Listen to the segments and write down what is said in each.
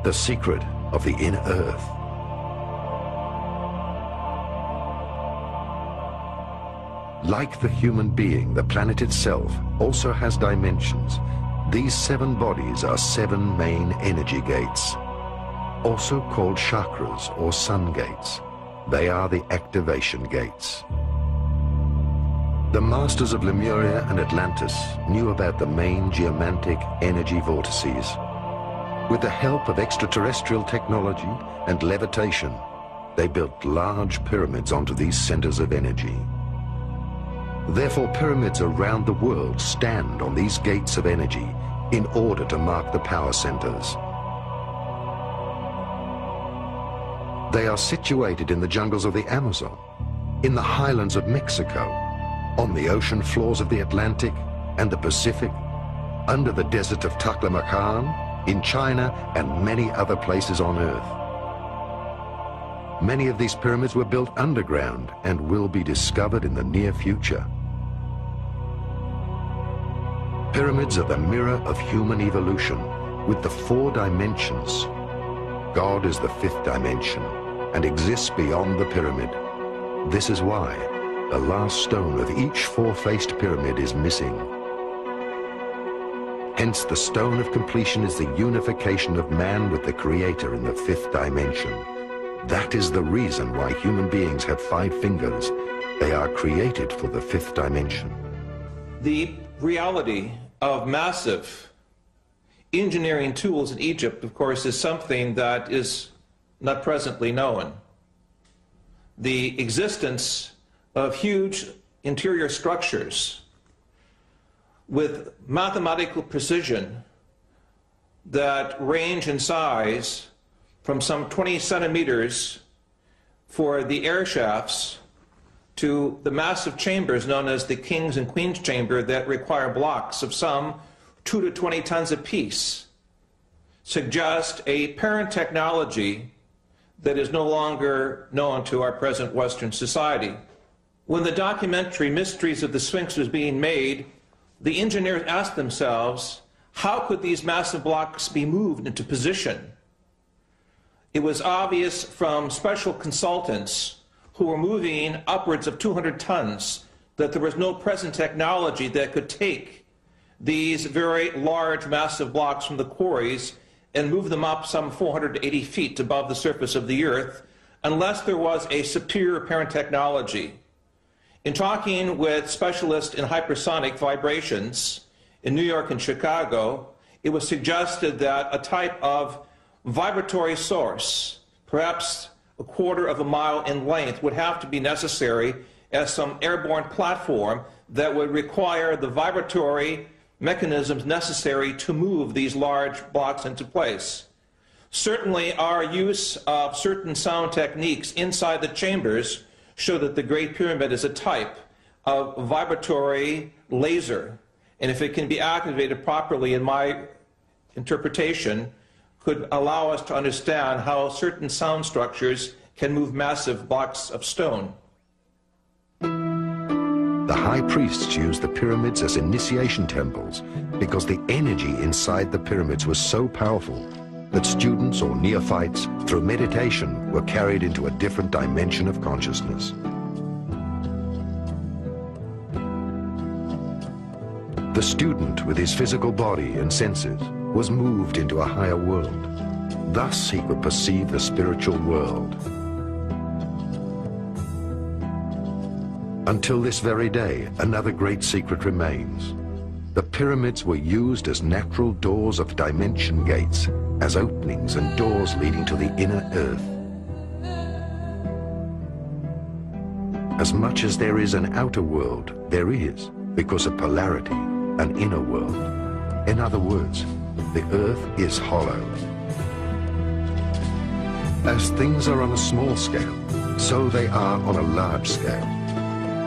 the secret of the inner earth. Like the human being, the planet itself also has dimensions. These 7 bodies are 7 main energy gates, also called chakras or sun gates. They are the activation gates. The masters of Lemuria and Atlantis knew about the main geomantic energy vortices. With the help of extraterrestrial technology and levitation, they built large pyramids onto these centers of energy. Therefore, pyramids around the world stand on these gates of energy in order to mark the power centers. They are situated in the jungles of the Amazon, in the highlands of Mexico, on the ocean floors of the Atlantic and the Pacific, under the desert of Taklamakan, in China, and many other places on Earth. Many of these pyramids were built underground and will be discovered in the near future. Pyramids are the mirror of human evolution with the 4 dimensions. God is the 5th dimension and exists beyond the pyramid. This is why the last stone of each 4-faced pyramid is missing. Hence, the stone of completion is the unification of man with the Creator in the 5th dimension. That is the reason why human beings have 5 fingers. They are created for the 5th dimension. The reality of massive engineering tools in Egypt, of course, is something that is not presently known. The existence of huge interior structures with mathematical precision that range in size from some 20 centimeters for the air shafts to the massive chambers known as the King's and Queen's Chamber that require blocks of some 2 to 20 tons apiece, suggest a parent technology that is no longer known to our present Western society. When the documentary Mysteries of the Sphinx was being made, the engineers asked themselves, how could these massive blocks be moved into position? It was obvious from special consultants who were moving upwards of 200 tons that there was no present technology that could take these very large, massive blocks from the quarries and move them up some 480 feet above the surface of the earth unless there was a superior parent technology. In talking with specialists in hypersonic vibrations in New York and Chicago, it was suggested that a type of vibratory source, perhaps a quarter of a mile in length, would have to be necessary as some airborne platform that would require the vibratory mechanisms necessary to move these large blocks into place. Certainly, our use of certain sound techniques inside the chambers show that the Great Pyramid is a type of vibratory laser, and if it can be activated properly, in my interpretation, could allow us to understand how certain sound structures can move massive blocks of stone. The high priests used the pyramids as initiation temples because the energy inside the pyramids was so powerful that students or neophytes, through meditation, were carried into a different dimension of consciousness. The student, with his physical body and senses, was moved into a higher world. Thus he could perceive the spiritual world. Until this very day, another great secret remains. The pyramids were used as natural doors of dimension gates, as openings and doors leading to the inner earth. As much as there is an outer world, there is, because of polarity, an inner world. In other words, the earth is hollow. As things are on a small scale, so they are on a large scale.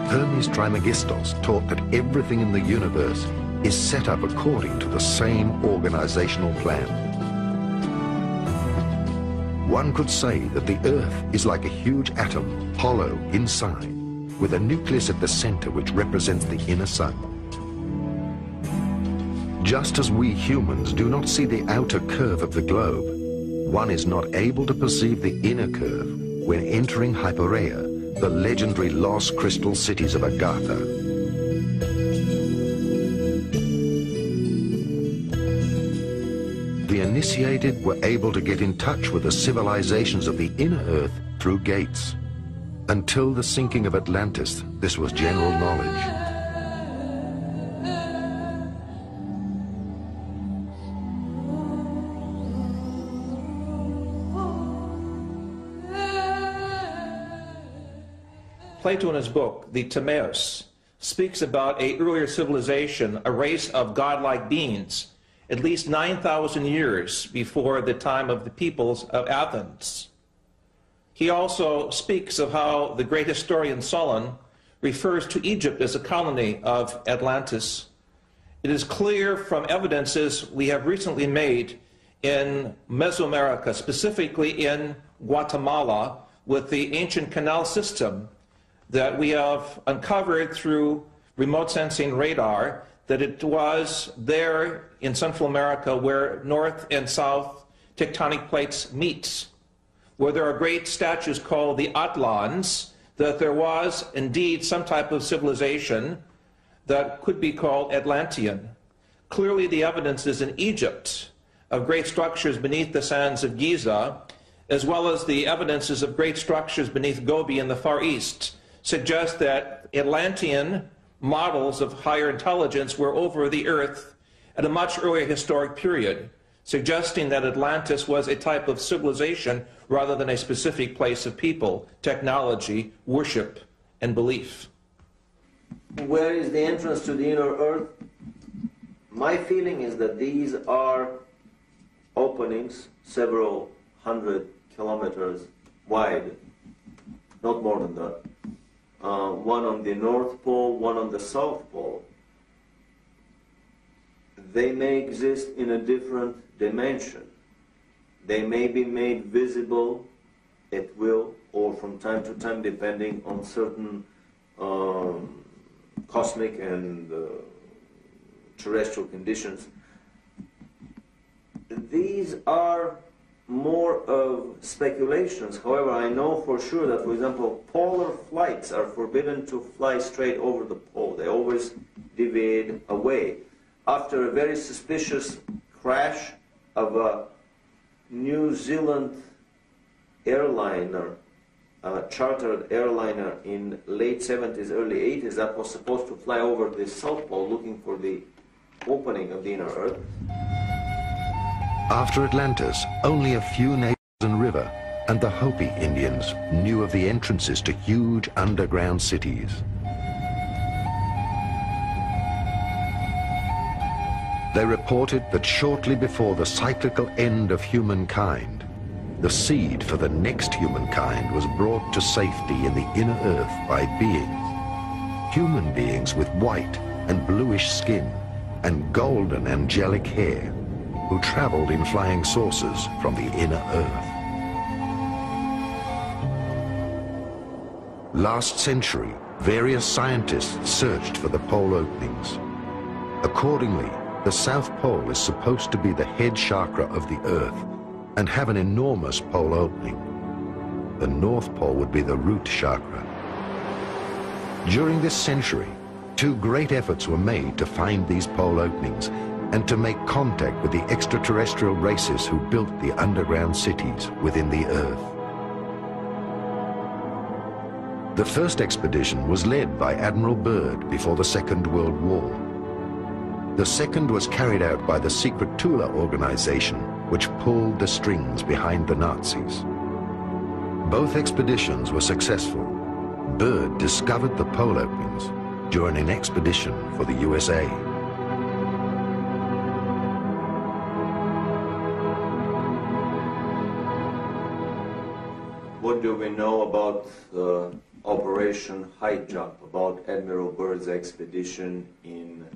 Hermes Trismegistos taught that everything in the universe is set up according to the same organizational plan. One could say that the Earth is like a huge atom, hollow inside, with a nucleus at the center which represents the inner sun. Just as we humans do not see the outer curve of the globe, one is not able to perceive the inner curve when entering Hypereia, the legendary lost crystal cities of Agatha. The initiated were able to get in touch with the civilizations of the inner Earth through gates. Until the sinking of Atlantis, this was general knowledge. Plato in his book, the Timaeus, speaks about an earlier civilization, a race of godlike beings, at least 9,000 years before the time of the peoples of Athens. He also speaks of how the great historian Solon refers to Egypt as a colony of Atlantis. It is clear from evidences we have recently made in Mesoamerica, specifically in Guatemala, with the ancient canal system that we have uncovered through remote sensing radar, that it was there in Central America where north and south tectonic plates meet, where there are great statues called the Atlans, that there was indeed some type of civilization that could be called Atlantean. Clearly the evidence is in Egypt of great structures beneath the sands of Giza, as well as the evidences of great structures beneath Gobi in the Far East, suggest that Atlantean models of higher intelligence were over the earth at a much earlier historic period, suggesting that Atlantis was a type of civilization rather than a specific place of people, technology, worship, and belief. Where is the entrance to the inner earth? My feeling is that these are openings several hundred kilometers wide, not more than that. One on the North Pole, one on the South Pole. They may exist in a different dimension. They may be made visible at will or from time to time, depending on certain cosmic and terrestrial conditions. These are more of speculations. However, I know for sure that, for example, polar flights are forbidden to fly straight over the pole. They always deviate away. After a very suspicious crash of a New Zealand airliner, a chartered airliner in late 70s, early 80s, that was supposed to fly over the South Pole looking for the opening of the inner Earth. After Atlantis, only a few nations and river and the Hopi Indians knew of the entrances to huge underground cities. They reported that shortly before the cyclical end of humankind, the seed for the next humankind was brought to safety in the inner earth by beings, human beings with white and bluish skin and golden angelic hair, who traveled in flying saucers from the inner earth. Last century, various scientists searched for the pole openings. Accordingly, the South Pole is supposed to be the head chakra of the Earth and have an enormous pole opening. The North Pole would be the root chakra. During this century, two great efforts were made to find these pole openings and to make contact with the extraterrestrial races who built the underground cities within the Earth. The first expedition was led by Admiral Byrd before the Second World War. The second was carried out by the secret Tula organization, which pulled the strings behind the Nazis. Both expeditions were successful. Byrd discovered the pole openings during an expedition for the USA. What do we know about Operation High Jump, about Admiral Byrd's expedition in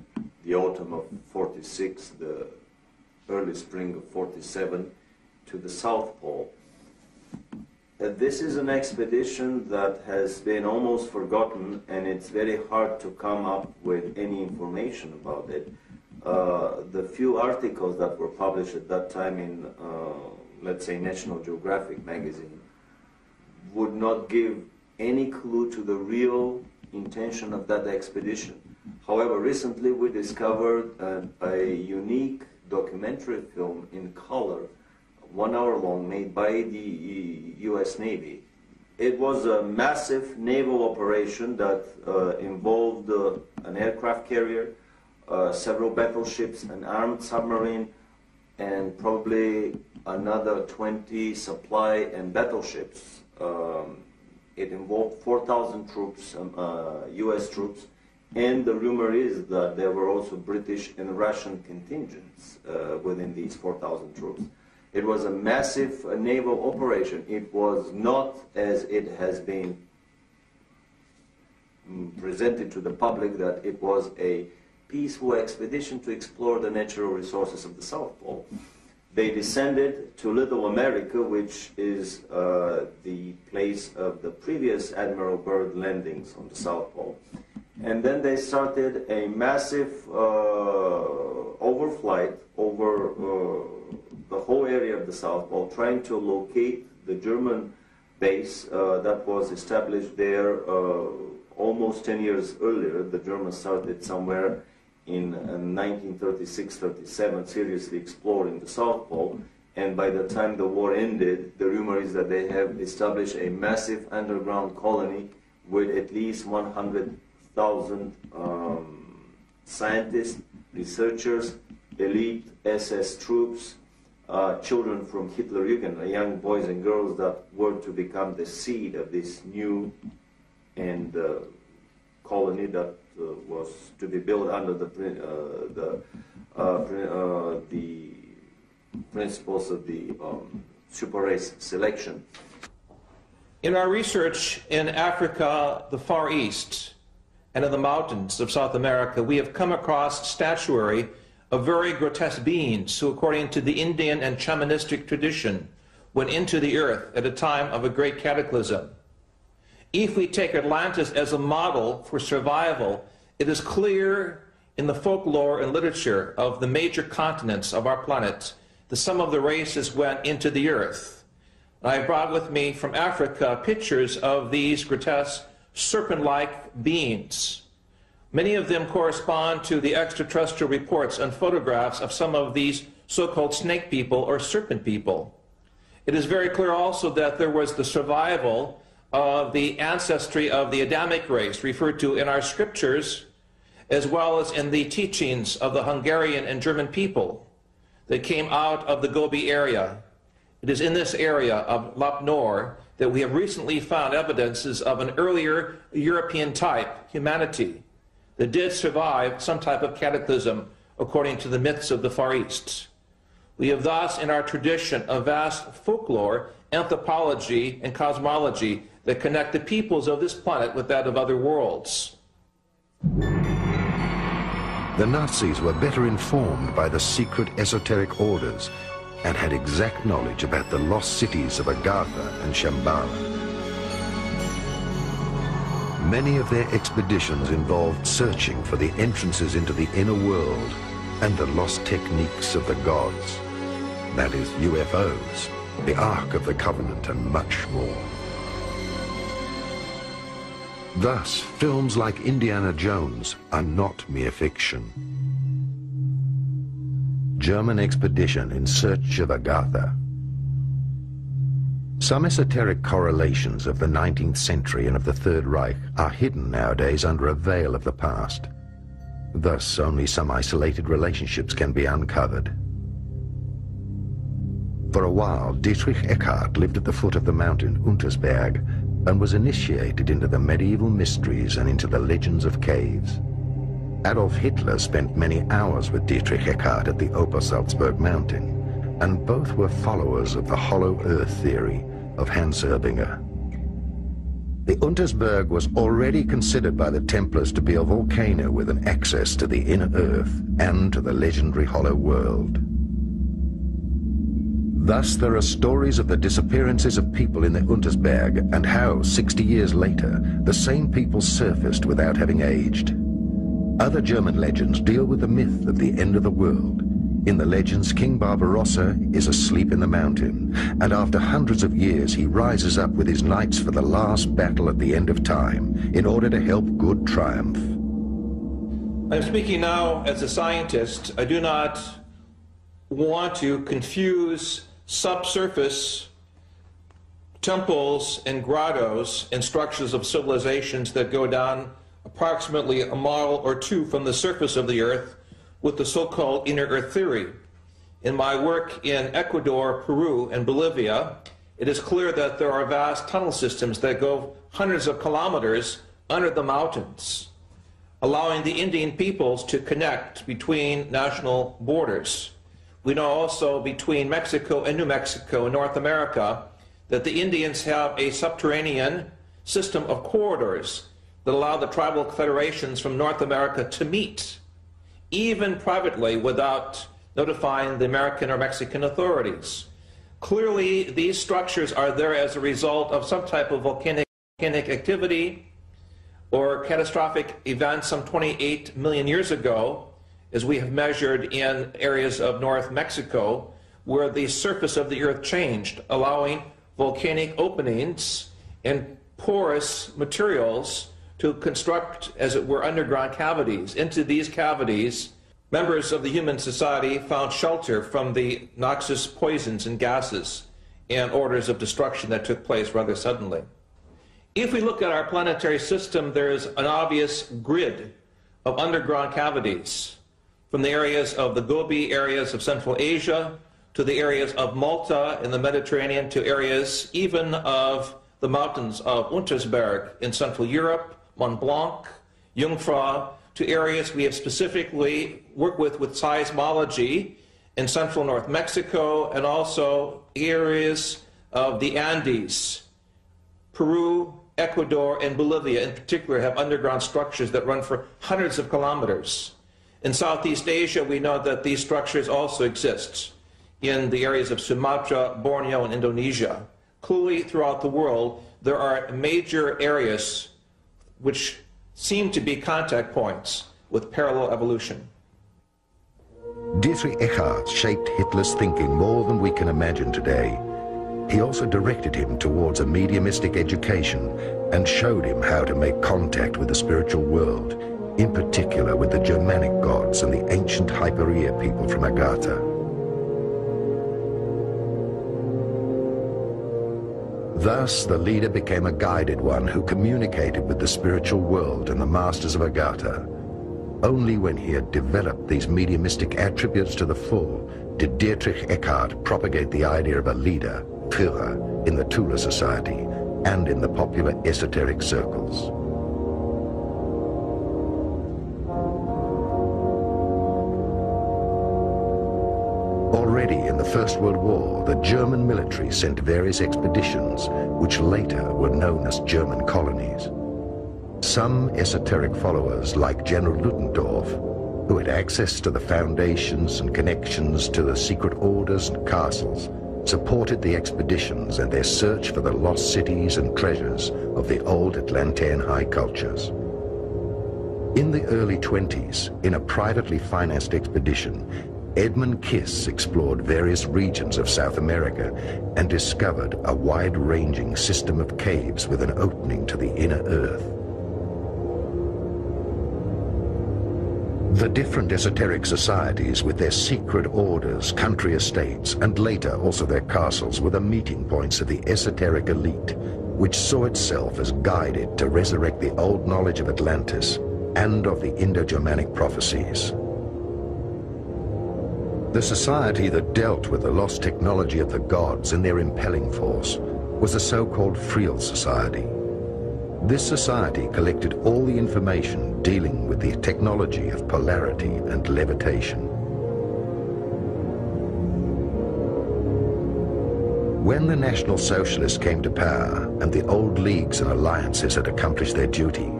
the autumn of '46, the early spring of '47, to the South Pole? This is an expedition that has been almost forgotten, and it's very hard to come up with any information about it. The few articles that were published at that time in let's say, National Geographic magazine, would not give any clue to the real intention of that expedition. However, recently we discovered a unique documentary film in color, 1 hour long, made by the US Navy. It was a massive naval operation that involved an aircraft carrier, several battleships, an armed submarine, and probably another 20 supply and battleships. It involved 4,000 troops, US troops, and the rumor is that there were also British and Russian contingents within these 4,000 troops. It was a massive naval operation. It was not, as it has been presented to the public, that it was a peaceful expedition to explore the natural resources of the South Pole. They descended to Little America, which is the place of the previous Admiral Byrd landings on the South Pole. And then they started a massive overflight over the whole area of the South Pole, trying to locate the German base that was established there almost 10 years earlier. The Germans started somewhere in 1936-37, seriously exploring the South Pole, and by the time the war ended, the rumor is that they have established a massive underground colony with at least 100,000 scientists, researchers, elite SS troops, children from Hitlerjugend, young boys and girls that were to become the seed of this new and colony that was to be built under the principles of the super race selection. In our research in Africa, the Far East, and in the mountains of South America, we have come across statuary of very grotesque beings who, according to the Indian and shamanistic tradition, went into the earth at a time of a great cataclysm. If we take Atlantis as a model for survival, it is clear in the folklore and literature of the major continents of our planet that some of the races went into the earth. I brought with me from Africa pictures of these grotesque serpent-like beings. Many of them correspond to the extraterrestrial reports and photographs of some of these so-called snake people or serpent people. It is very clear also that there was the survival of the ancestry of the Adamic race referred to in our scriptures, as well as in the teachings of the Hungarian and German people that came out of the Gobi area. It is in this area of Lap Nor that we have recently found evidences of an earlier European type humanity that did survive some type of cataclysm according to the myths of the Far East. We have thus in our tradition a vast folklore, anthropology, and cosmology that connect the peoples of this planet with that of other worlds. The Nazis were better informed by the secret esoteric orders and had exact knowledge about the lost cities of Agartha and Shambhala. Many of their expeditions involved searching for the entrances into the inner world and the lost techniques of the gods. That is, UFOs, the Ark of the Covenant, and much more. Thus, films like Indiana Jones are not mere fiction. German expedition in search of Agartha. Some esoteric correlations of the 19th century and of the Third Reich are hidden nowadays under a veil of the past. Thus, only some isolated relationships can be uncovered. For a while, Dietrich Eckart lived at the foot of the mountain Untersberg and was initiated into the medieval mysteries and into the legends of caves. Adolf Hitler spent many hours with Dietrich Eckart at the Obersalzberg mountain, and both were followers of the hollow earth theory of Hans Erbinger. The Untersberg was already considered by the Templars to be a volcano with an access to the inner earth and to the legendary hollow world. Thus, there are stories of the disappearances of people in the Untersberg and how, 60 years later, the same people surfaced without having aged. Other German legends deal with the myth of the end of the world, In the legends, King Barbarossa is asleep in the mountain, and after hundreds of years he rises up with his knights for the last battle at the end of time in order to help good triumph. I'm speaking now as a scientist. I do not want to confuse subsurface temples and grottos and structures of civilizations that go down approximately a mile or two from the surface of the earth with the so-called inner earth theory. In my work in Ecuador, Peru, and Bolivia, it is clear that there are vast tunnel systems that go hundreds of kilometers under the mountains, allowing the Indian peoples to connect between national borders. We know also between Mexico and New Mexico in North America that the Indians have a subterranean system of corridors that allow the tribal federations from North America to meet, even privately, without notifying the American or Mexican authorities. Clearly, these structures are there as a result of some type of volcanic activity or catastrophic events some 28 million years ago, as we have measured in areas of North Mexico, where the surface of the earth changed, allowing volcanic openings and porous materials to construct, as it were, underground cavities. Into these cavities, members of the human society found shelter from the noxious poisons and gases and orders of destruction that took place rather suddenly. If we look at our planetary system, there is an obvious grid of underground cavities, from the areas of the Gobi areas of Central Asia to the areas of Malta in the Mediterranean to areas even of the mountains of Untersberg in Central Europe, Mont Blanc, Jungfrau, to areas we have specifically worked with seismology in central North Mexico, and also areas of the Andes. Peru, Ecuador, and Bolivia in particular have underground structures that run for hundreds of kilometers. In Southeast Asia, we know that these structures also exist in the areas of Sumatra, Borneo, and Indonesia. Clearly, throughout the world, there are major areas which seem to be contact points with parallel evolution. Dietrich Eckart shaped Hitler's thinking more than we can imagine today. He also directed him towards a mediumistic education and showed him how to make contact with the spiritual world, in particular with the Germanic gods and the ancient Hypereia people from Agatha. Thus, the leader became a guided one who communicated with the spiritual world and the masters of Agatha. Only when he had developed these mediumistic attributes to the full did Dietrich Eckart propagate the idea of a leader, Führer, in the Tula Society and in the popular esoteric circles. Already in the First World War, the German military sent various expeditions, which later were known as German colonies. Some esoteric followers, like General Ludendorff, who had access to the foundations and connections to the secret orders and castles, supported the expeditions and their search for the lost cities and treasures of the old Atlantean high cultures. In the early 20s, in a privately financed expedition, Edmund Kiss explored various regions of South America and discovered a wide-ranging system of caves with an opening to the inner earth. The different esoteric societies with their secret orders, country estates, and later also their castles were the meeting points of the esoteric elite, which saw itself as guided to resurrect the old knowledge of Atlantis and of the Indo-Germanic prophecies. The society that dealt with the lost technology of the gods and their impelling force was the so-called Friel Society. This society collected all the information dealing with the technology of polarity and levitation. When the National Socialists came to power and the old leagues and alliances had accomplished their duty,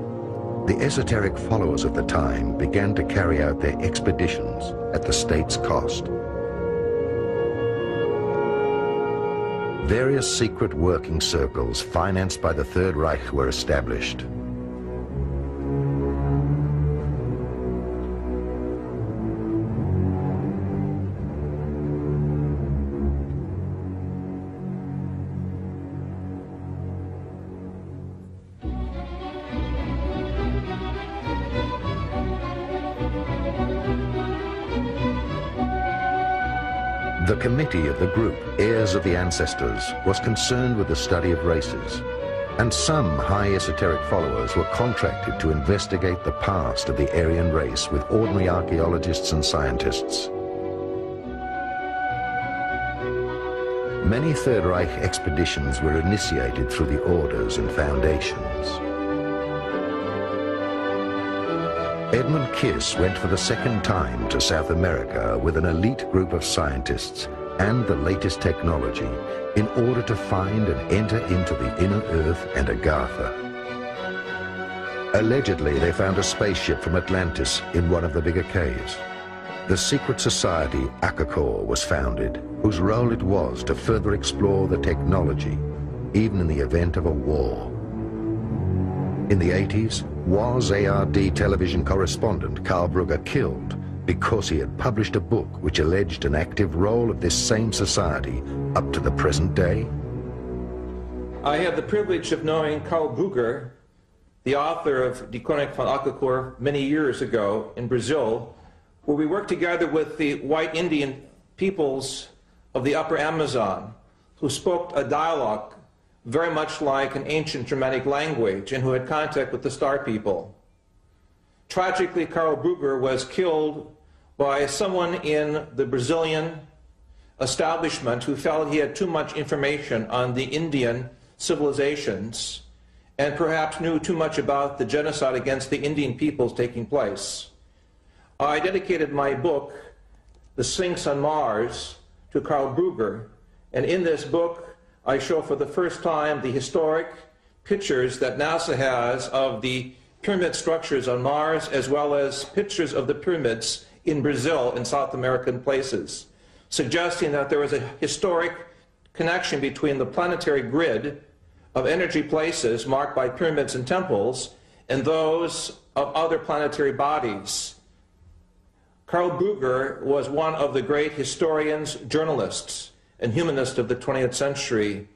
the esoteric followers of the time began to carry out their expeditions at the state's cost. Various secret working circles financed by the Third Reich were established. The committee of the group, Heirs of the Ancestors, was concerned with the study of races, and some high esoteric followers were contracted to investigate the past of the Aryan race with ordinary archaeologists and scientists. Many Third Reich expeditions were initiated through the orders and foundations. Edmund Kiss went for the second time to South America with an elite group of scientists and the latest technology in order to find and enter into the inner earth and Agartha. Allegedly, they found a spaceship from Atlantis in one of the bigger caves. The secret society Akakor was founded, whose role it was to further explore the technology, even in the event of a war. In the 80s, was ARD television correspondent Karl Brugger killed because he had published a book which alleged an active role of this same society up to the present day? I had the privilege of knowing Karl Brugger, the author of Die Koning van Akakor, many years ago in Brazil, where we worked together with the white Indian peoples of the upper Amazon, who spoke a dialogue very much like an ancient Germanic language and who had contact with the Star people. Tragically, Karl Brugger was killed by someone in the Brazilian establishment who felt he had too much information on the Indian civilizations and perhaps knew too much about the genocide against the Indian peoples taking place. I dedicated my book, The Sphinx on Mars, to Karl Brugger, and in this book I show for the first time the historic pictures that NASA has of the pyramid structures on Mars, as well as pictures of the pyramids in Brazil and South American places, suggesting that there was a historic connection between the planetary grid of energy places marked by pyramids and temples and those of other planetary bodies. Karl Brugger was one of the great historians, journalists, and humanists of the 20th century.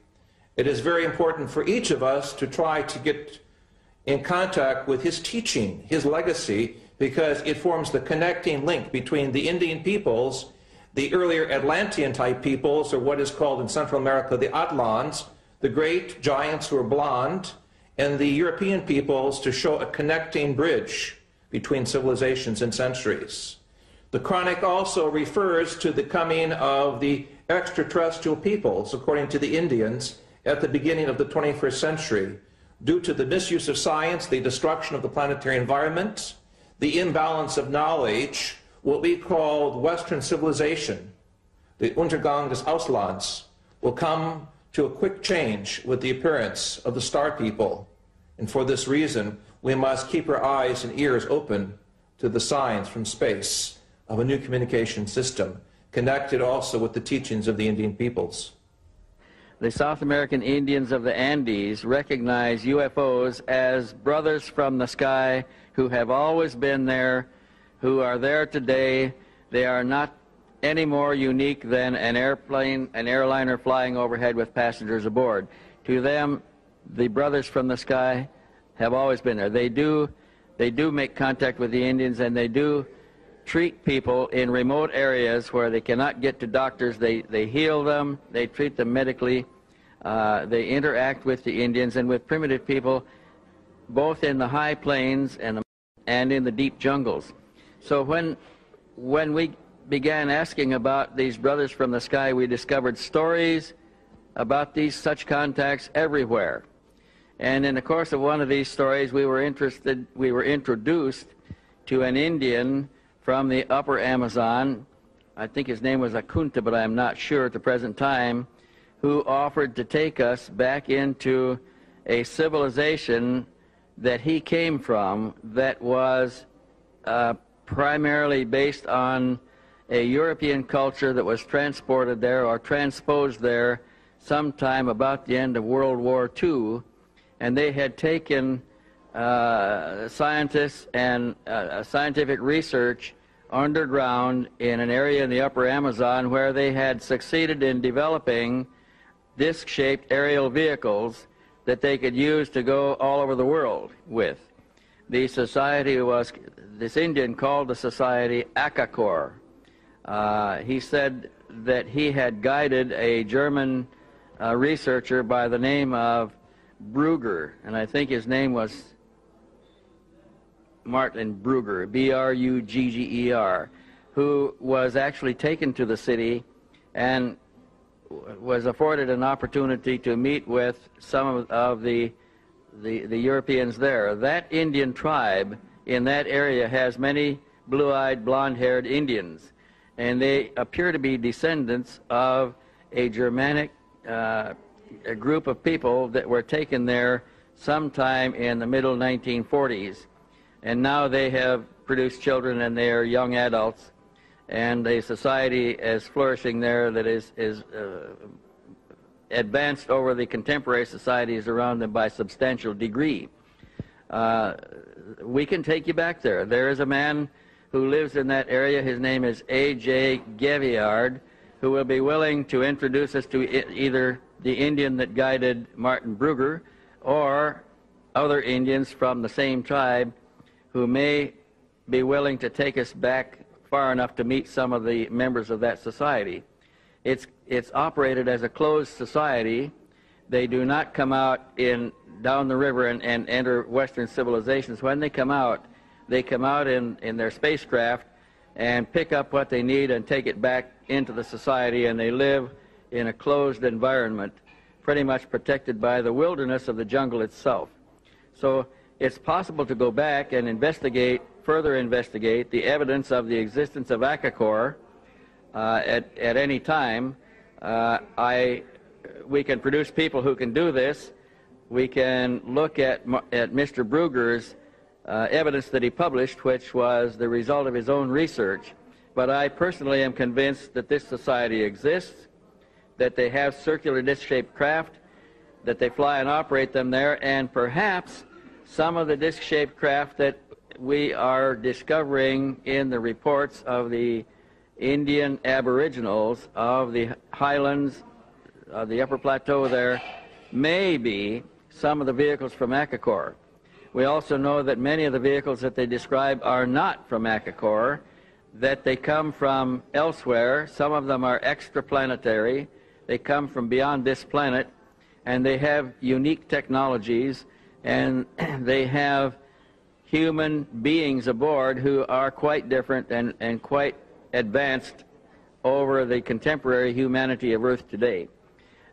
It is very important for each of us to try to get in contact with his teaching, his legacy, because it forms the connecting link between the Indian peoples, the earlier Atlantean-type peoples, or what is called in Central America the Atlans, the great giants who are blonde, and the European peoples, to show a connecting bridge between civilizations and centuries. The chronic also refers to the coming of the extraterrestrial peoples, according to the Indians, at the beginning of the 21st century, due to the misuse of science, the destruction of the planetary environment, the imbalance of knowledge, what we call Western civilization, the Untergang des Auslands, will come to a quick change with the appearance of the Star people. And for this reason, we must keep our eyes and ears open to the signs from space of a new communication system, connected also with the teachings of the Indian peoples. The South American Indians of the Andes recognize UFOs as brothers from the sky who have always been there, who are there today. They are not any more unique than an airplane, an airliner flying overhead with passengers aboard. To them, the brothers from the sky have always been there. They do make contact with the Indians, and they do treat people in remote areas where they cannot get to doctors. They heal them, they treat them medically, they interact with the Indians and with primitive people, both in the high plains and in the deep jungles. So when we began asking about these brothers from the sky, we discovered stories about such contacts everywhere. And in the course of one of these stories, we were introduced to an Indian from the upper Amazon. I think his name was Akunta, but I am not sure at the present time, who offered to take us back into a civilization that he came from that was primarily based on a European culture that was transported there or transposed there sometime about the end of World War II, and they had taken scientists and scientific research underground in an area in the upper Amazon where they had succeeded in developing disc-shaped aerial vehicles that they could use to go all over the world with. The society was, this Indian called the society Akakor. He said that he had guided a German researcher by the name of Brugger, and I think his name was Martin Brugger, B-R-U-G-G-E-R, who was actually taken to the city and was afforded an opportunity to meet with some of the Europeans there. That Indian tribe in that area has many blue-eyed, blonde-haired Indians, and they appear to be descendants of a Germanic a group of people that were taken there sometime in the middle 1940s, and now they have produced children and they are young adults, and a society is flourishing there that is advanced over the contemporary societies around them by a substantial degree. We can take you back there. There is a man who lives in that area. His name is A.J. Gaviard, who will be willing to introduce us to either the Indian that guided Martin Brugger or other Indians from the same tribe who may be willing to take us back far enough to meet some of the members of that society. It's operated as a closed society. They do not come out down the river and enter Western civilizations. When they come out in their spacecraft and pick up what they need and take it back into the society, and they live in a closed environment, pretty much protected by the wilderness of the jungle itself. So it's possible to go back and further investigate the evidence of the existence of Akakor at any time. We can produce people who can do this. We can look at Mr. Brugger's evidence that he published, which was the result of his own research. But I personally am convinced that this society exists, that they have circular disc-shaped craft, that they fly and operate them there, and perhaps some of the disc-shaped craft that we are discovering in the reports of the Indian aboriginals of the highlands, of the upper plateau there, may be some of the vehicles from Akakor. We also know that many of the vehicles that they describe are not from Akakor, that they come from elsewhere. Some of them are extraplanetary. They come from beyond this planet, and they have unique technologies, and they have human beings aboard who are quite different and quite advanced over the contemporary humanity of Earth today.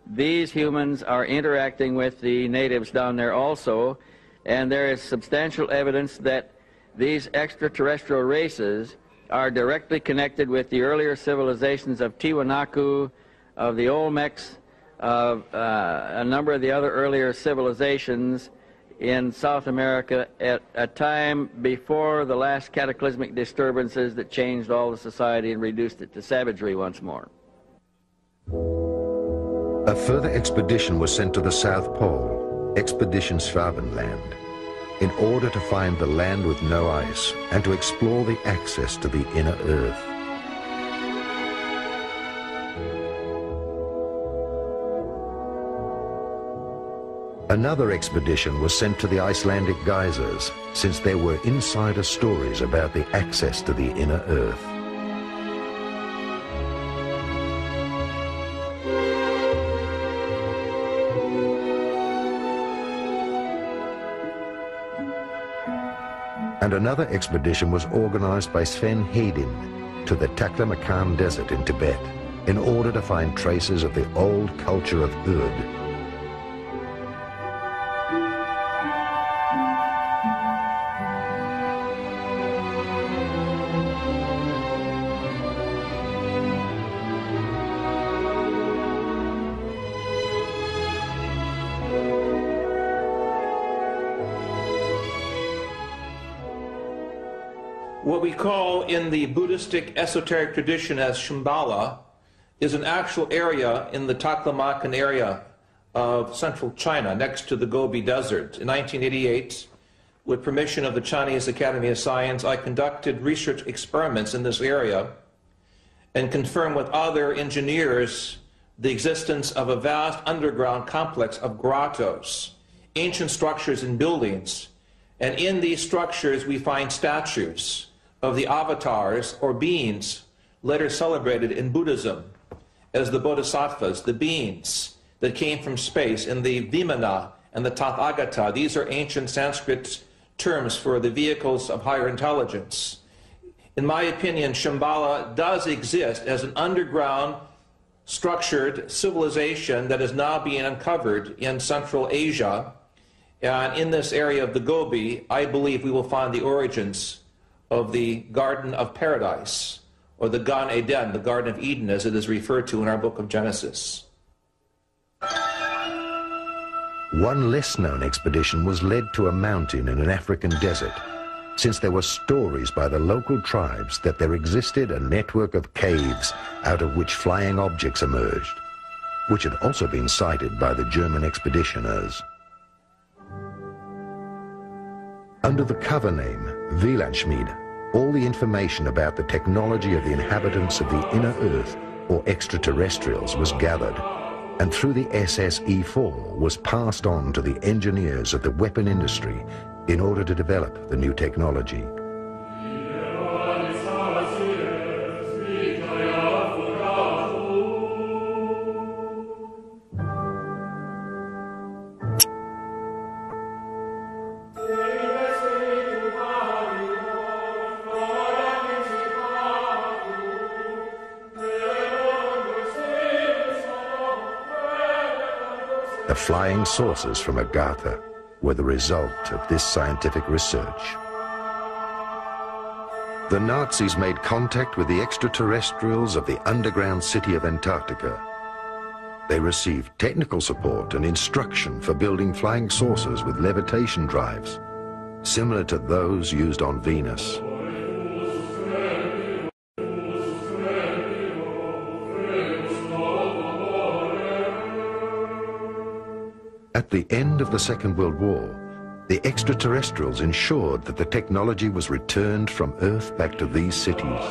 These humans are interacting with the natives down there also, and there is substantial evidence that these extraterrestrial races are directly connected with the earlier civilizations of Tiwanaku, of the Olmecs, of a number of the other earlier civilizations in South America at a time before the last cataclysmic disturbances that changed all the society and reduced it to savagery once more. A further expedition was sent to the South Pole, Expedition Schwabenland, in order to find the land with no ice and to explore the access to the inner Earth. Another expedition was sent to the Icelandic geysers, since there were insider stories about the access to the inner Earth. And another expedition was organized by Sven Hedin to the Taklamakan Desert in Tibet in order to find traces of the old culture of Ud. What we call in the Buddhistic esoteric tradition as Shambhala is an actual area in the Taklamakan area of central China next to the Gobi Desert. In 1988, with permission of the Chinese Academy of Science, I conducted research experiments in this area and confirmed with other engineers the existence of a vast underground complex of grottos, ancient structures and buildings, and in these structures we find statues of the avatars or beings later celebrated in Buddhism. as the bodhisattvas, the beings that came from space, in the Vimana and the Tathagata. These are ancient Sanskrit terms for the vehicles of higher intelligence. In my opinion, Shambhala does exist as an underground, structured civilization that is now being uncovered in Central Asia. And in this area of the Gobi, I believe we will find the origins of the Garden of Paradise, or the Gan Eden, the Garden of Eden, as it is referred to in our book of Genesis. One less-known expedition was led to a mountain in an African desert, since there were stories by the local tribes that there existed a network of caves out of which flying objects emerged, which had also been cited by the German expeditioners. Under the cover name Wielandschmied, all the information about the technology of the inhabitants of the inner Earth, or extraterrestrials, was gathered, and through the SSE-4 was passed on to the engineers of the weapon industry in order to develop the new technology. The flying saucers from Agartha were the result of this scientific research. The Nazis made contact with the extraterrestrials of the underground city of Antarctica. They received technical support and instruction for building flying saucers with levitation drives, similar to those used on Venus. At the end of the Second World War, the extraterrestrials ensured that the technology was returned from Earth back to these cities.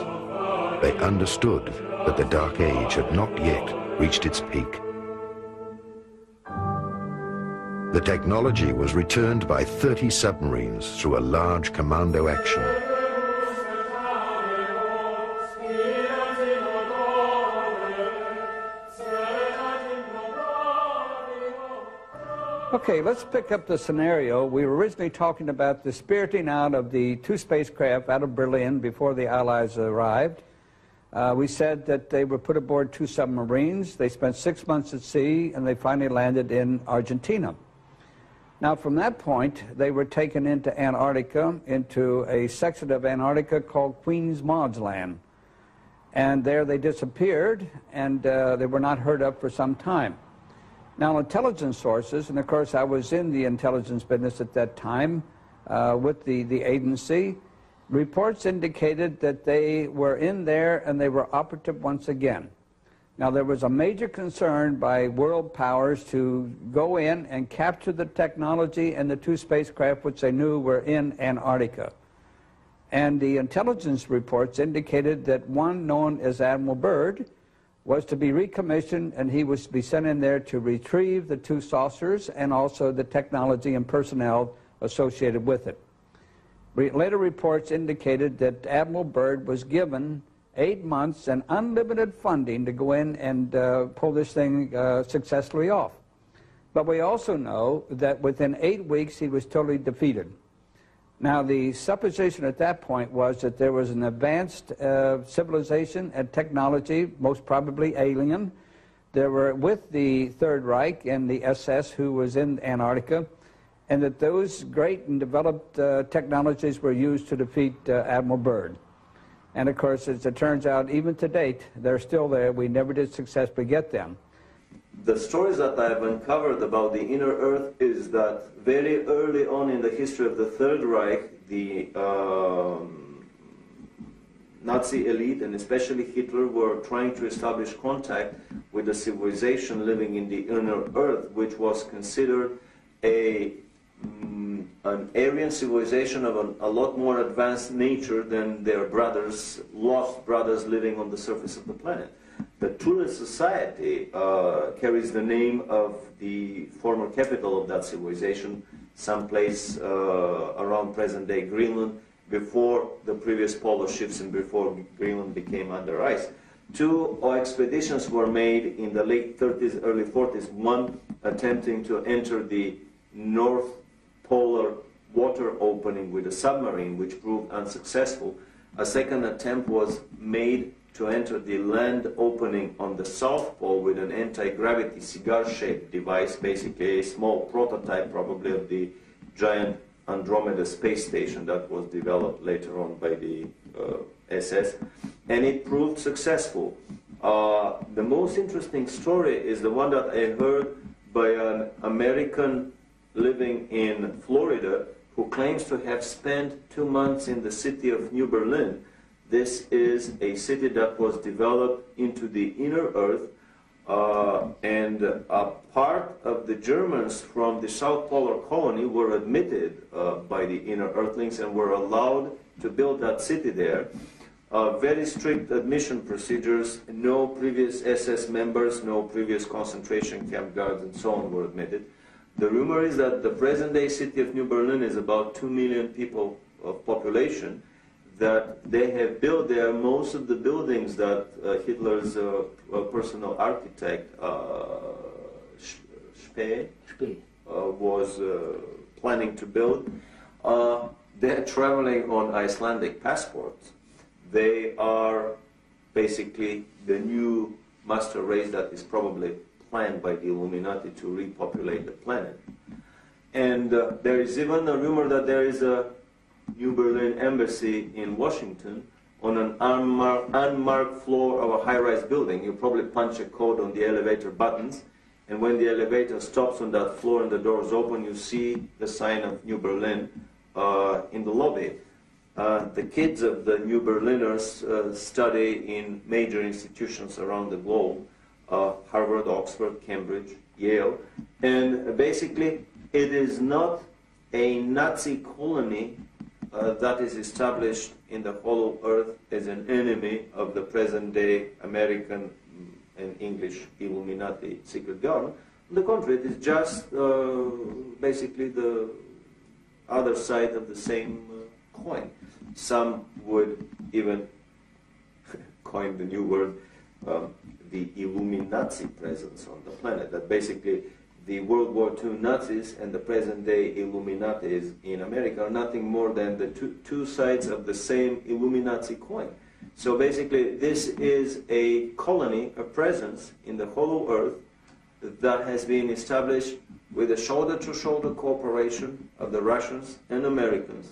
They understood that the Dark Age had not yet reached its peak. The technology was returned by 30 submarines through a large commando action. Okay, let's pick up the scenario. We were originally talking about the spiriting out of the two spacecraft out of Berlin before the Allies arrived. We said that they were put aboard two submarines. They spent 6 months at sea, and they finally landed in Argentina. Now, from that point, they were taken into Antarctica, into a section of Antarctica called Queen's Maud's Land. And there they disappeared, and they were not heard of for some time. Now, intelligence sources, and of course I was in the intelligence business at that time with the agency, reports indicated that they were in there and they were operative once again. Now, there was a major concern by world powers to go in and capture the technology and the two spacecraft which they knew were in Antarctica. And the intelligence reports indicated that one known as Admiral Byrd was to be recommissioned, and he was to be sent in there to retrieve the two saucers and also the technology and personnel associated with it. Later reports indicated that Admiral Byrd was given 8 months and unlimited funding to go in and pull this thing successfully off. But we also know that within 8 weeks he was totally defeated. Now, the supposition at that point was that there was an advanced civilization and technology, most probably alien. There were with the Third Reich and the SS who was in Antarctica, and that those great and developed technologies were used to defeat Admiral Byrd. And of course, as it turns out, even to date, they're still there. We never did successfully get them. The stories that I have uncovered about the inner Earth is that very early on in the history of the Third Reich, the Nazi elite, and especially Hitler, were trying to establish contact with a civilization living in the inner Earth, which was considered an Aryan civilization of a lot more advanced nature than their brothers, lost brothers living on the surface of the planet. The Thule Society carries the name of the former capital of that civilization, someplace around present-day Greenland, before the previous polar shifts and before Greenland became under ice. Two expeditions were made in the late 30s, early 40s, one attempting to enter the North Polar water opening with a submarine, which proved unsuccessful. A second attempt was made to enter the land opening on the South Pole with an anti-gravity cigar-shaped device, basically a small prototype probably of the giant Andromeda space station that was developed later on by the SS, and it proved successful. The most interesting story is the one that I heard by an American living in Florida who claims to have spent 2 months in the city of New Berlin. This is a city that was developed into the inner earth, and a part of the Germans from the South Polar colony were admitted by the inner earthlings and were allowed to build that city there. Very strict admission procedures, no previous SS members, no previous concentration camp guards and so on were admitted. The rumor is that the present-day city of New Berlin is about 2 million people of population, that they have built there most of the buildings that Hitler's personal architect, Spee, was planning to build. They're traveling on Icelandic passports. They are basically the new master race that is probably planned by the Illuminati to repopulate the planet. And there is even a rumor that there is a New Berlin embassy in Washington on an unmarked floor of a high-rise building. You probably punch a code on the elevator buttons, and when the elevator stops on that floor and the doors open, you see the sign of New Berlin in the lobby. The kids of the New Berliners study in major institutions around the globe, Harvard, Oxford, Cambridge, Yale, and basically it is not a Nazi colony that is established in the hollow earth as an enemy of the present-day American and English Illuminati secret government. On the contrary, it is just basically the other side of the same coin. Some would even coin the new word, the Illuminati presence on the planet, that basically the World War II Nazis and the present-day Illuminatis in America are nothing more than the two sides of the same Illuminati coin. So basically, this is a colony, a presence in the hollow earth that has been established with a shoulder-to-shoulder cooperation of the Russians and Americans,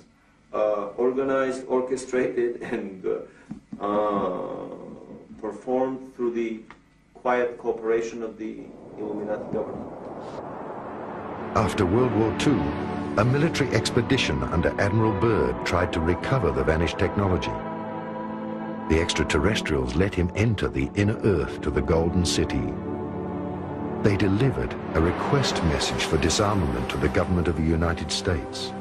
organized, orchestrated, and performed through the quiet cooperation of the Illuminati government. After World War II, a military expedition under Admiral Byrd tried to recover the vanished technology. The extraterrestrials let him enter the inner Earth to the Golden City. They delivered a request message for disarmament to the government of the United States.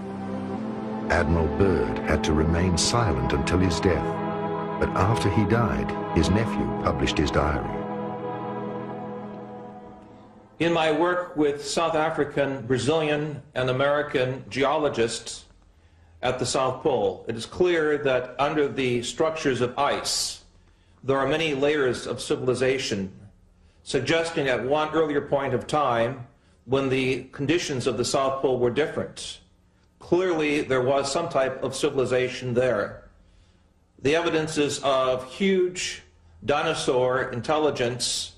Admiral Byrd had to remain silent until his death, but after he died, his nephew published his diary. In my work with South African, Brazilian, and American geologists at the South Pole, it is clear that under the structures of ice, there are many layers of civilization, suggesting at one earlier point of time when the conditions of the South Pole were different. Clearly, there was some type of civilization there. The evidences of huge dinosaur intelligence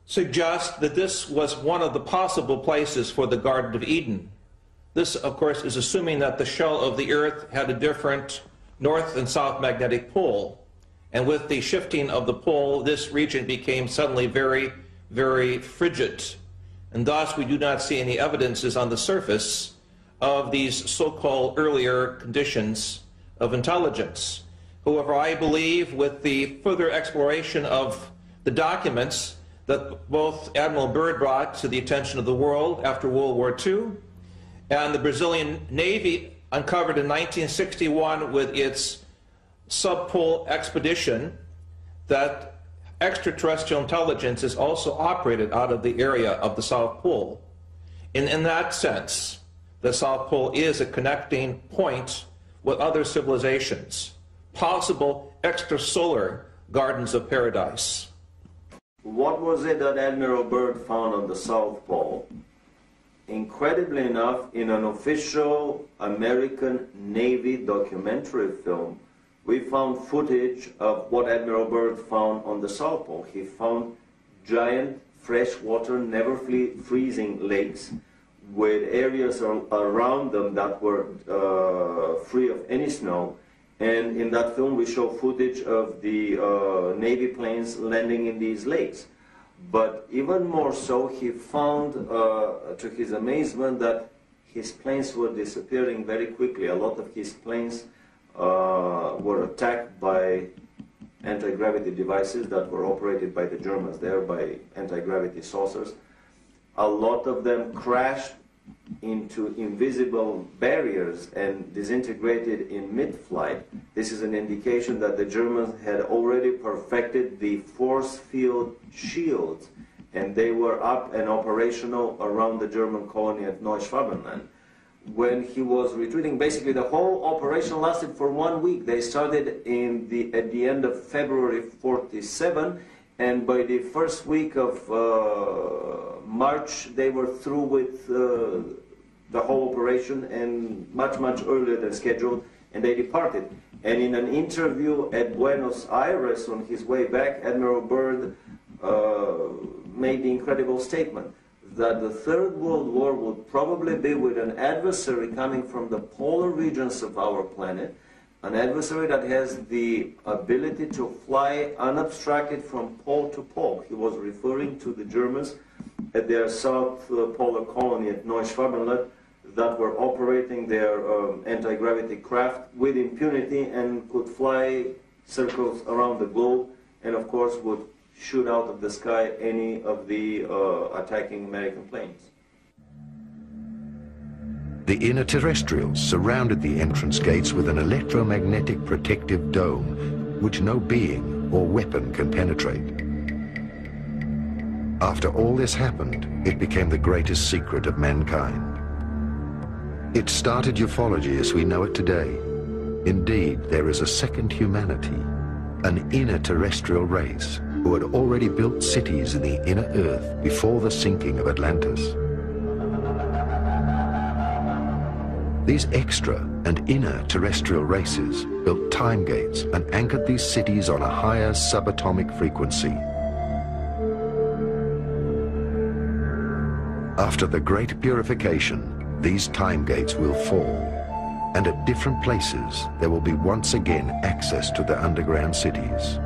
suggest that this was one of the possible places for the Garden of Eden. This, of course, is assuming that the shell of the Earth had a different north and south magnetic pole. And with the shifting of the pole, this region became suddenly very, very frigid. And thus, we do not see any evidences on the surface of these so-called earlier conditions of intelligence. However, I believe with the further exploration of the documents that both Admiral Byrd brought to the attention of the world after World War II, and the Brazilian Navy uncovered in 1961 with its subpole expedition, that extraterrestrial intelligence is also operated out of the area of the South Pole. And in that sense, the South Pole is a connecting point with other civilizations, possible extrasolar gardens of paradise. What was it that Admiral Byrd found on the South Pole? Incredibly enough, in an official American Navy documentary film, we found footage of what Admiral Byrd found on the South Pole. He found giant freshwater, never freezing lakes with areas around them that were free of any snow. And in that film, we show footage of the Navy planes landing in these lakes. But even more so, he found, to his amazement, that his planes were disappearing very quickly. A lot of his planes were attacked by anti-gravity devices that were operated by the Germans there, by anti-gravity saucers. A lot of them crashed into invisible barriers and disintegrated in mid-flight. This is an indication that the Germans had already perfected the force field shields, and they were up and operational around the German colony at Neuschwabenland. When he was retreating, basically the whole operation lasted for 1 week. They started at the end of February 47, and by the first week of March, they were through with the whole operation, and much earlier than scheduled, and they departed. And in an interview at Buenos Aires on his way back, Admiral Byrd made the incredible statement that the Third World War would probably be with an adversary coming from the polar regions of our planet, an adversary that has the ability to fly unobstructed from pole to pole. He was referring to the Germans at their South Polar colony at Neuschwabenland that were operating their anti-gravity craft with impunity and could fly circles around the globe, and of course would shoot out of the sky any of the attacking American planes. The inner terrestrials surrounded the entrance gates with an electromagnetic protective dome, which no being or weapon can penetrate. After all this happened, it became the greatest secret of mankind. It started ufology as we know it today. Indeed, there is a second humanity, an inner terrestrial race who had already built cities in the inner earth before the sinking of Atlantis. These extra and inner terrestrial races built time gates and anchored these cities on a higher subatomic frequency. After the great purification, these time gates will fall, and at different places there will be once again access to the underground cities.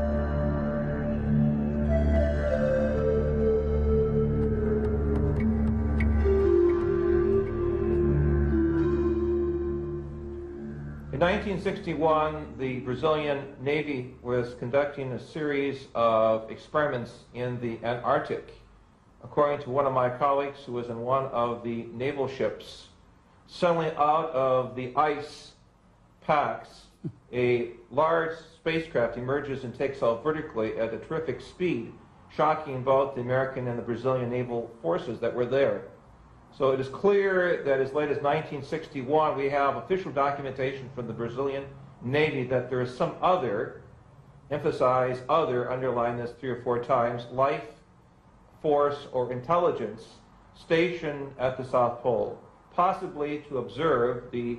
In 1961, the Brazilian Navy was conducting a series of experiments in the Antarctic. According to one of my colleagues who was in one of the naval ships, suddenly out of the ice packs, a large spacecraft emerges and takes off vertically at a terrific speed, shocking both the American and the Brazilian naval forces that were there. So it is clear that as late as 1961, we have official documentation from the Brazilian Navy that there is some other, emphasize other, underline this 3 or 4 times, life force or intelligence stationed at the South Pole, possibly to observe the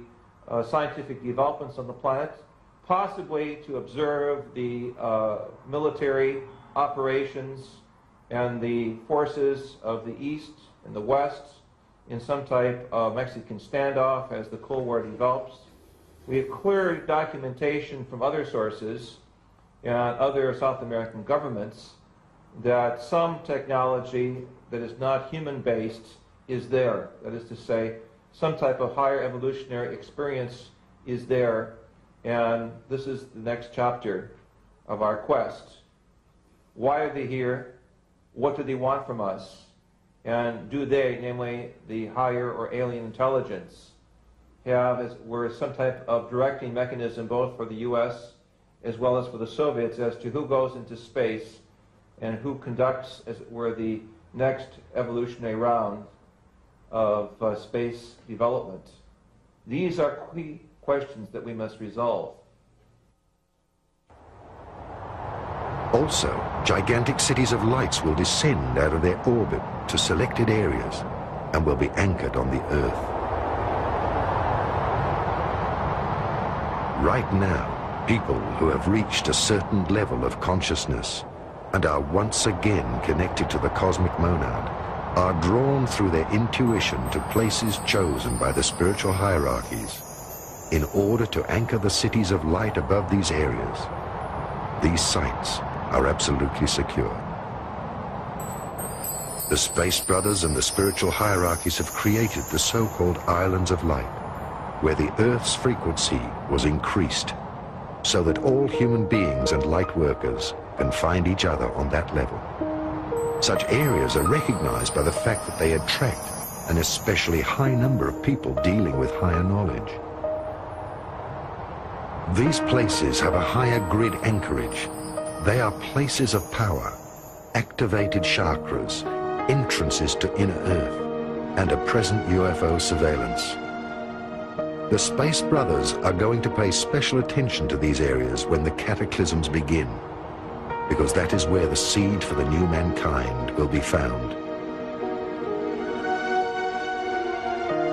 scientific developments on the planet, possibly to observe the military operations and the forces of the East and the West in some type of Mexican standoff as the Cold War develops. We have clear documentation from other sources and other South American governments that some technology that is not human-based is there. That is to say, some type of higher evolutionary experience is there, and this is the next chapter of our quest. Why are they here? What do they want from us? And do they, namely the higher or alien intelligence, have as were some type of directing mechanism both for the U.S. as well as for the Soviets as to who goes into space and who conducts, as it were, the next evolutionary round of space development? These are key questions that we must resolve. Also, gigantic cities of lights will descend out of their orbit to selected areas and will be anchored on the Earth. Right now, people who have reached a certain level of consciousness and are once again connected to the cosmic monad are drawn through their intuition to places chosen by the spiritual hierarchies in order to anchor the cities of light above these areas. These sites are absolutely secure. The Space Brothers and the spiritual hierarchies have created the so-called Islands of Light, where the Earth's frequency was increased so that all human beings and light workers can find each other on that level. Such areas are recognized by the fact that they attract an especially high number of people dealing with higher knowledge. These places have a higher grid anchorage. They are places of power, activated chakras, entrances to inner Earth, and a present UFO surveillance. The Space Brothers are going to pay special attention to these areas when the cataclysms begin, because that is where the seed for the new mankind will be found.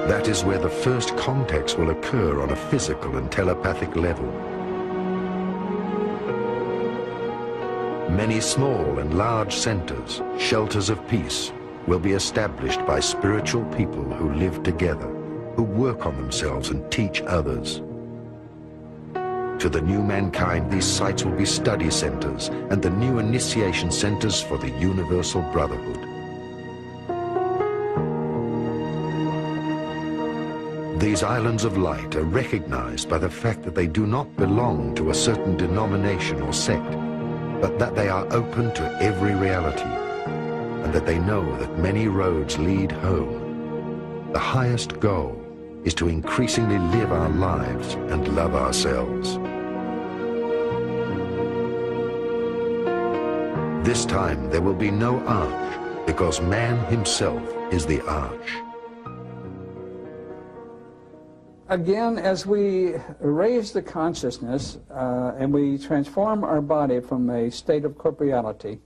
That is where the first contacts will occur on a physical and telepathic level. Many small and large centers, shelters of peace, will be established by spiritual people who live together, who work on themselves and teach others. To the new mankind, these sites will be study centers and the new initiation centers for the Universal Brotherhood. These Islands of Light are recognized by the fact that they do not belong to a certain denomination or sect, but that they are open to every reality, and that they know that many roads lead home. The highest goal is to increasingly live our lives and love ourselves. This time there will be no arch, because man himself is the arch. Again, as we raise the consciousness and we transform our body from a state of corporeality,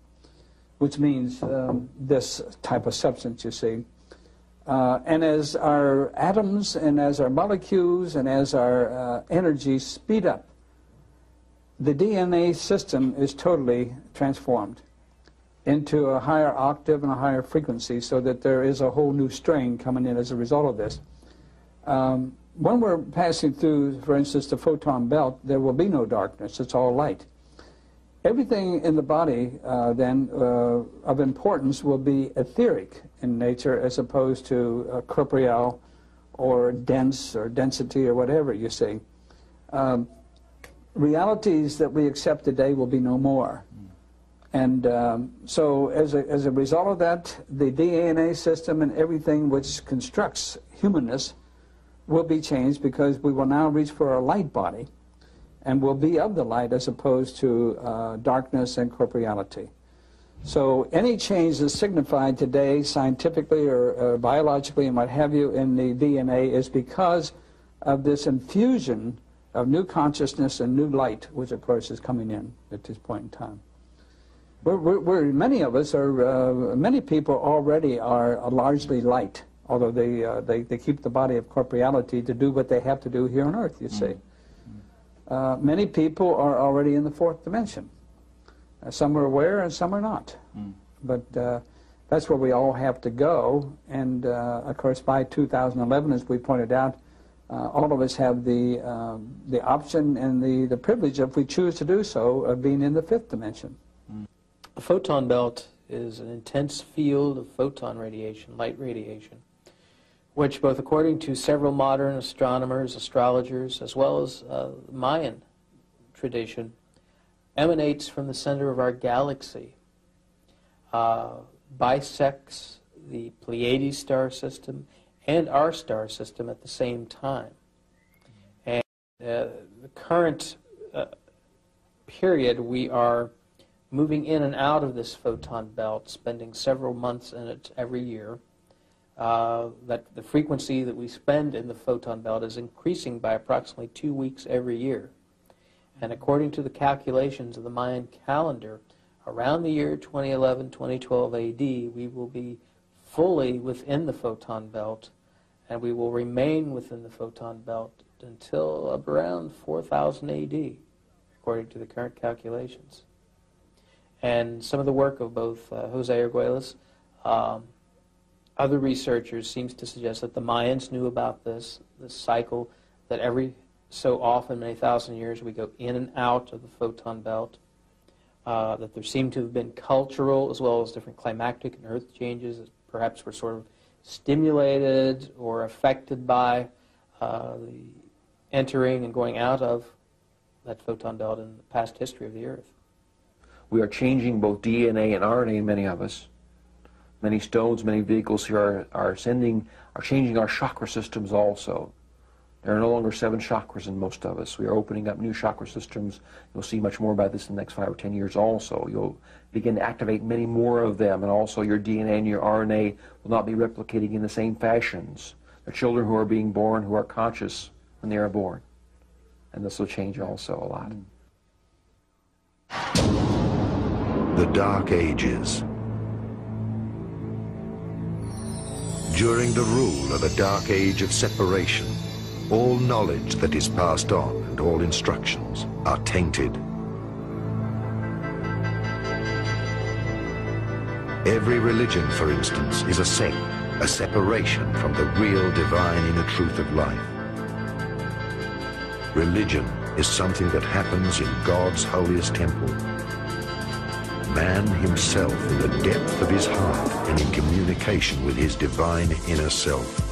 which means this type of substance, you see, and as our atoms and as our molecules and as our energies speed up, the DNA system is totally transformed into a higher octave and a higher frequency, so that there is a whole new strain coming in as a result of this. When we're passing through, for instance, the photon belt, there will be no darkness. It's all light. Everything in the body, then, of importance will be etheric in nature as opposed to corporeal or dense or density or whatever you see. Realities that we accept today will be no more. And so as a result of that, the DNA system and everything which constructs humanness will be changed, because we will now reach for a light body and will be of the light as opposed to darkness and corporeality. So any change that's signified today scientifically or biologically and what have you in the DNA is because of this infusion of new consciousness and new light, which of course is coming in at this point in time. Many of us are, many people already are largely light, although they keep the body of corporeality to do what they have to do here on Earth, you see. Many people are already in the fourth dimension. Some are aware and some are not. But that's where we all have to go. And of course, by 2011, as we pointed out, all of us have the option and the privilege, if we choose to do so, of being in the fifth dimension. A photon belt is an intense field of photon radiation, light radiation, which, both according to several modern astronomers, astrologers, as well as Mayan tradition, emanates from the center of our galaxy, bisects the Pleiades star system and our star system at the same time. And the current period, we are moving in and out of this photon belt, spending several months in it every year. That the frequency that we spend in the photon belt is increasing by approximately 2 weeks every year. And according to the calculations of the Mayan calendar, around the year 2011, 2012 AD, we will be fully within the photon belt, and we will remain within the photon belt until around 4000 AD, according to the current calculations. And some of the work of both Jose Arguelles, other researchers, seems to suggest that the Mayans knew about this cycle, that every so often, many thousand years, we go in and out of the photon belt, that there seem to have been cultural as well as different climactic and earth changes that perhaps were sort of stimulated or affected by the entering and going out of that photon belt in the past history of the Earth. We are changing both DNA and RNA in many of us. Many stones, many vehicles here are changing our chakra systems also. There are no longer 7 chakras in most of us. We are opening up new chakra systems. You'll see much more about this in the next 5 or 10 years also. You'll begin to activate many more of them, and also your DNA and your RNA will not be replicating in the same fashions. There are children who are being born who are conscious when they are born. And this will change also a lot. The Dark Ages. During the rule of a dark age of separation, all knowledge that is passed on and all instructions are tainted. Every religion, for instance, is a sect, a separation from the real divine inner truth of life. Religion is something that happens in God's holiest temple. Man himself in the depth of his heart and in communication with his divine inner self.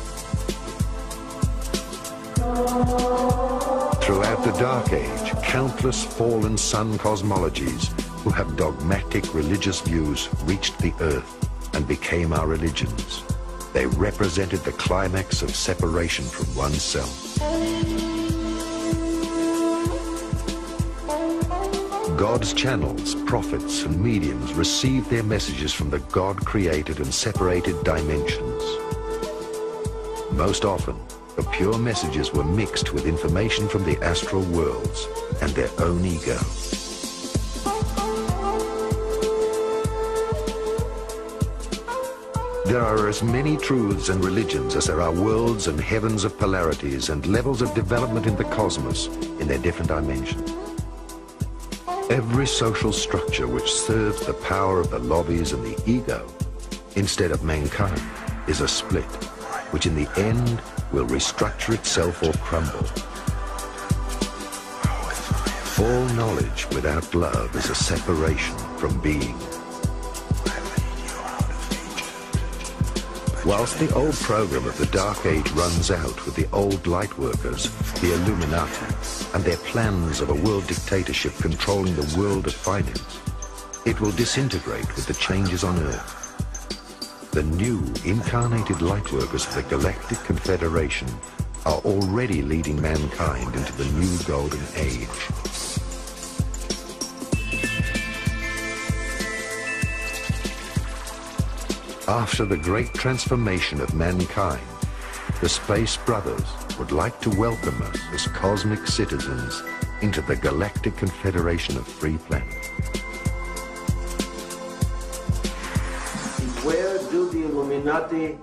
Throughout the Dark Age, countless fallen sun cosmologies who have dogmatic religious views reached the earth and became our religions. They represented the climax of separation from oneself. God's channels, prophets and mediums received their messages from the God-created and separated dimensions. Most often, the pure messages were mixed with information from the astral worlds and their own ego. There are as many truths and religions as there are worlds and heavens of polarities and levels of development in the cosmos in their different dimensions. Every social structure which serves the power of the lobbies and the ego instead of mankind is a split, which in the end will restructure itself or crumble. All knowledge without love is a separation from being. Whilst the old program of the Dark Age runs out with the old lightworkers, the Illuminati, and their plans of a world dictatorship controlling the world of finance, it will disintegrate with the changes on Earth. The new incarnated lightworkers of the Galactic Confederation are already leading mankind into the new golden age. After the great transformation of mankind, the Space Brothers would like to welcome us as cosmic citizens into the Galactic Confederation of Free Planets. Where do the Illuminati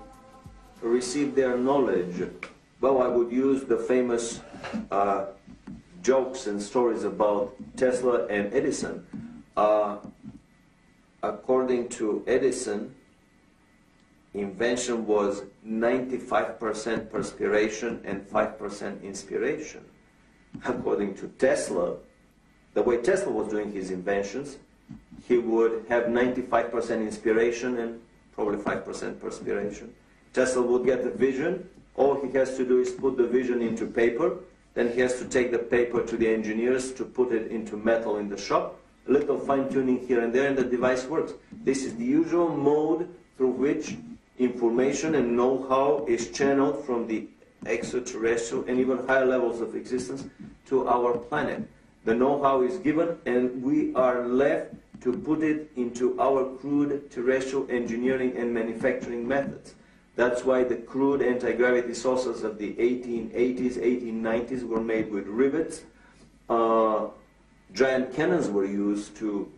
receive their knowledge? Well, I would use the famous jokes and stories about Tesla and Edison. According to Edison, invention was 95% perspiration and 5% inspiration. According to Tesla, the way Tesla was doing his inventions, he would have 95% inspiration and probably 5% perspiration. Tesla would get the vision. All he has to do is put the vision into paper. Then he has to take the paper to the engineers to put it into metal in the shop. A little fine-tuning here and there, and the device works. This is the usual mode through which information and know-how is channeled from the extraterrestrial and even higher levels of existence to our planet. The know-how is given, and we are left to put it into our crude terrestrial engineering and manufacturing methods. That's why the crude anti-gravity saucers of the 1880s, 1890s were made with rivets. Giant cannons were used to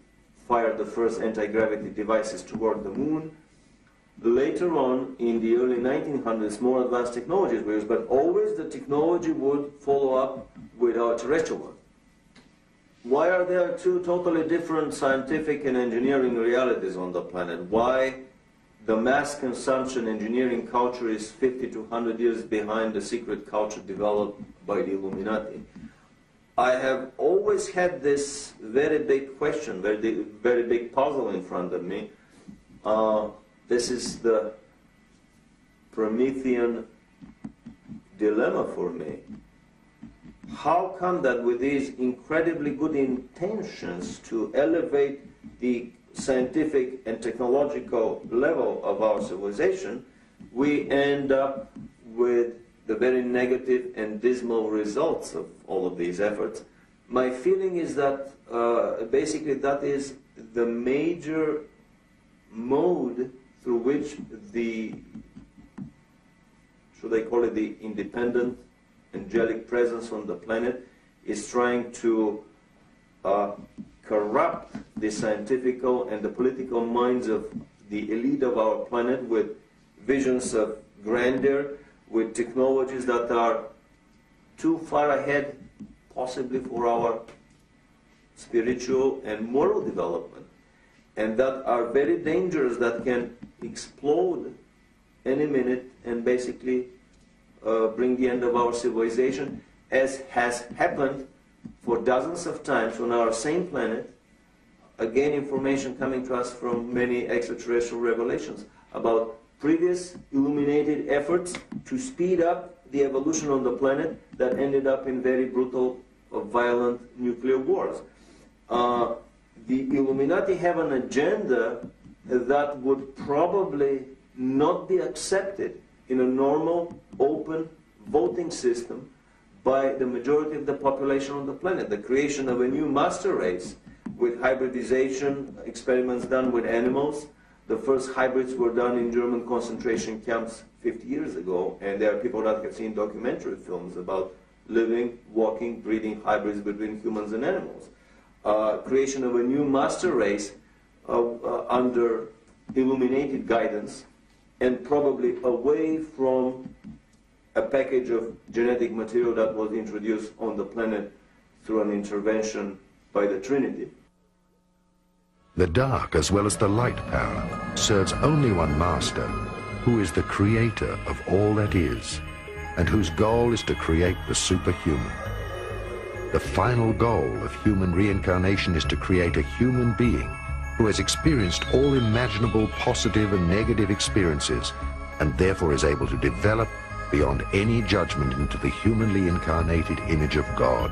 fired the first anti-gravity devices toward the moon. Later on, in the early 1900s, more advanced technologies were used, but always the technology would follow up with our terrestrial one. Why are there two totally different scientific and engineering realities on the planet? Why the mass consumption engineering culture is 50 to 100 years behind the secret culture developed by the Illuminati? I have always had this very big question, very big puzzle in front of me. This is the Promethean dilemma for me. How come that with these incredibly good intentions to elevate the scientific and technological level of our civilization, we end up with the very negative and dismal results of all of these efforts? My feeling is that basically that is the major mode through which the, should I call it the independent angelic presence on the planet, is trying to corrupt the scientific and the political minds of the elite of our planet with visions of grandeur, with technologies that are too far ahead, possibly for our spiritual and moral development, and that are very dangerous, that can explode any minute and basically bring the end of our civilization, as has happened for dozens of times on our same planet. Again, information coming to us from many extraterrestrial revelations about previous illuminated efforts to speed up the evolution on the planet that ended up in very brutal, violent nuclear wars. The Illuminati have an agenda that would probably not be accepted in a normal, open voting system by the majority of the population on the planet. The creation of a new master race with hybridization, experiments done with animals. The first hybrids were done in German concentration camps 50 years ago, and there are people that have seen documentary films about living, walking, breeding hybrids between humans and animals. Creation of a new master race under illuminated guidance, and probably away from a package of genetic material that was introduced on the planet through an intervention by the Trinity. The dark as well as the light power serves only one master, who is the creator of all that is, and whose goal is to create the superhuman. The final goal of human reincarnation is to create a human being who has experienced all imaginable positive and negative experiences, and therefore is able to develop beyond any judgment into the humanly incarnated image of God.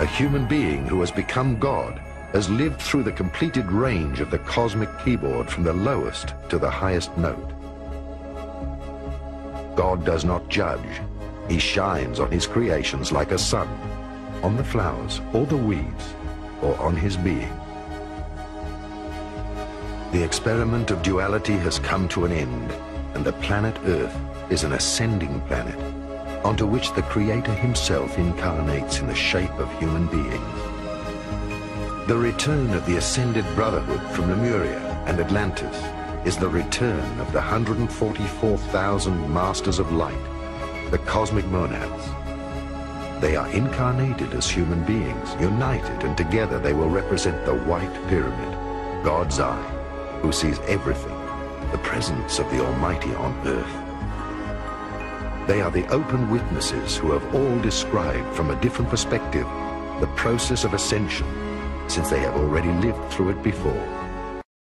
A human being who has become God has lived through the completed range of the cosmic keyboard from the lowest to the highest note. God does not judge. He shines on his creations like a sun, on the flowers or the weeds, or on his being. The experiment of duality has come to an end, and the planet Earth is an ascending planet, onto which the Creator himself incarnates in the shape of human beings. The return of the ascended brotherhood from Lemuria and Atlantis is the return of the 144,000 masters of light, the cosmic monads. They are incarnated as human beings, united, and together they will represent the white pyramid, God's eye, who sees everything, the presence of the Almighty on earth. They are the open witnesses who have all described from a different perspective the process of ascension, since they have already lived through it before.